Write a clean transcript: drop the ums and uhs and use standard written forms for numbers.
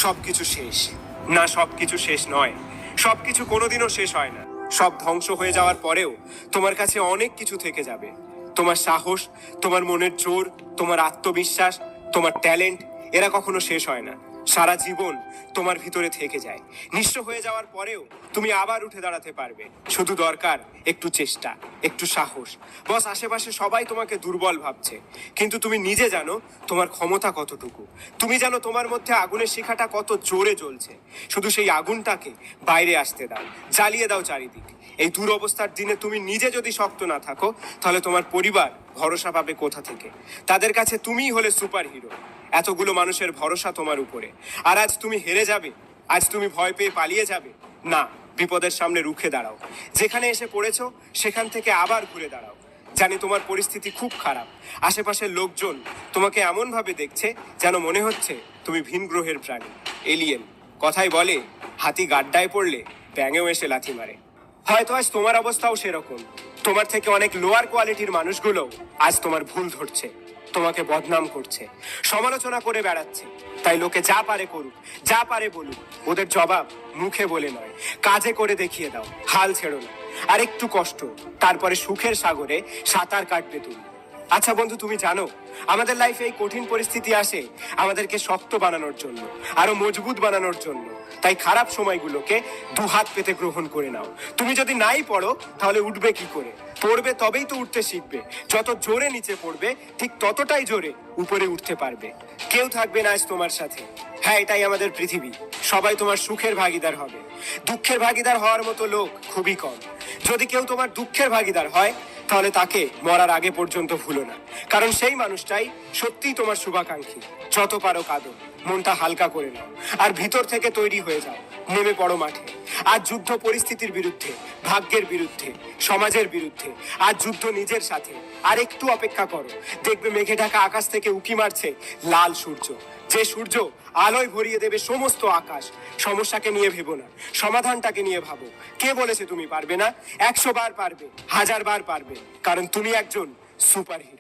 সবকিছু শেষ। না, সবকিছু শেষ নয়। সবকিছু কোনোদিনও শেষ হয় না। সব ধ্বংস হয়ে যাওয়ার পরেও তোমার কাছে অনেক কিছু থেকে যাবে। তোমার সাহস, তোমার মনের জোর, তোমার আত্মবিশ্বাস, তোমার ট্যালেন্ট, এরা কখনো শেষ হয় না। সারা জীবন তোমার ভিতরে থেকে যায়। নিঃস্ব হয়ে যাওয়ার পরেও তুমি আবার উঠে দাঁড়াতে পারবে। শুধু দরকার একটু চেষ্টা, একটু সাহস। বস, আশেপাশে সবাই তোমাকে দুর্বল ভাবছে, কিন্তু তুমি নিজে জানো তোমার ক্ষমতা কতটুকু। তুমি জানো তোমার মধ্যে আগুনের শিখাটা কত জোরে জ্বলছে। শুধু সেই আগুনটাকে বাইরে আসতে দাও, জ্বালিয়ে দাও চারিদিক। এই দুরবস্থার দিনে তুমি নিজে যদি শক্ত না থাকো, তাহলে তোমার পরিবার ভরসা পাবে কোথা থেকে? তাদের কাছে তুমিই হলে সুপার হিরো। এতগুলো মানুষের ভরসা তোমার উপরে, আর আজ তুমি হেরে যাবে? আজ তুমি ভয় পেয়ে পালিয়ে যাবে? না, বিপদের সামনে রুখে দাঁড়াও। যেখানে এসে পড়েছো সেখান থেকে আবার ঘুরে দাঁড়াও। জানি তোমার পরিস্থিতি খুব খারাপ। আশেপাশের লোকজন তোমাকে এমন ভাবে দেখছে যেন মনে হচ্ছে তুমি ভিন গ্রহের প্রাণী, এলিয়েন। কথাই বলে, হাতি গাড্ডায় পড়লে ব্যাঙেও এসে লাথি মারে। হয়তো আজ তোমার অবস্থাও সেরকম। তোমার থেকে অনেক লোয়ার কোয়ালিটির মানুষগুলো আজ তোমার ভুল ধরছে, তোমাকে বদনাম করছে, সমালোচনা করে বেড়াচ্ছে। তাই লোকে যা পারে করুক, যা পারে বলুক, ওদের জবাব মুখে বলে নয়, কাজে করে দেখিয়ে দাও। হাল ছেড়ো না। আর একটু কষ্ট, তারপরে সুখের সাগরে সাঁতার কাটবে তুমি। আচ্ছা বন্ধু, তুমি জানো আমাদের লাইফে এই কঠিন পরিস্থিতি আসে আমাদেরকে শক্ত বানানোর জন্য, আরো মজবুত বানানোর জন্য। তাই খারাপ সময়গুলোকে দুহাত পেতে গ্রহণ করে নাও। তুমি যদি নাই পড়ো তাহলে উঠবে কি করে? পড়বে তবেই তো উঠতে শিখবে। যত জোরে নিচে পড়বে ঠিক ততটাই জোরে উপরে উঠতে পারবে। কেউ থাকবে না আজ তোমার সাথে। হ্যাঁ, এটাই আমাদের পৃথিবী। সবাই তোমার সুখের ভাগিদার হবে, দুঃখের ভাগিদার হওয়ার মতো লোক খুবই কম। যদি কেউ তোমার দুঃখের ভাগিদার হয়, তাহলে তাকে মরার আগে পর্যন্ত ভুলো না, কারণ সেই মানুষটাই সত্যিই তোমার শুভাকাঙ্ক্ষী। যত পারো কাঁদো, মনটা হালকা করে নাও, আর ভিতর থেকে তৈরি হয়ে যাও। নেমে পড়ো মাঠে। আজ যুদ্ধ পরিস্থিতির বিরুদ্ধে, ভাগ্যের বিরুদ্ধে, সমাজের বিরুদ্ধে। আজ যুদ্ধ নিজের সাথে। আর একটু অপেক্ষা করো, দেখবে মেঘে ঢাকা আকাশ থেকে উকি মারছে লাল সূর্য। যে সূর্য আলোয় ভরিয়ে দেবে সমস্ত আকাশ। সমস্যাকে নিয়ে ভেবো না, সমাধানটাকে নিয়ে ভাবো। কে বলেছে তুমি পারবে না? 100 বার পারবে, 1000 বার পারবে, কারণ তুমি একজন সুপার হিরো।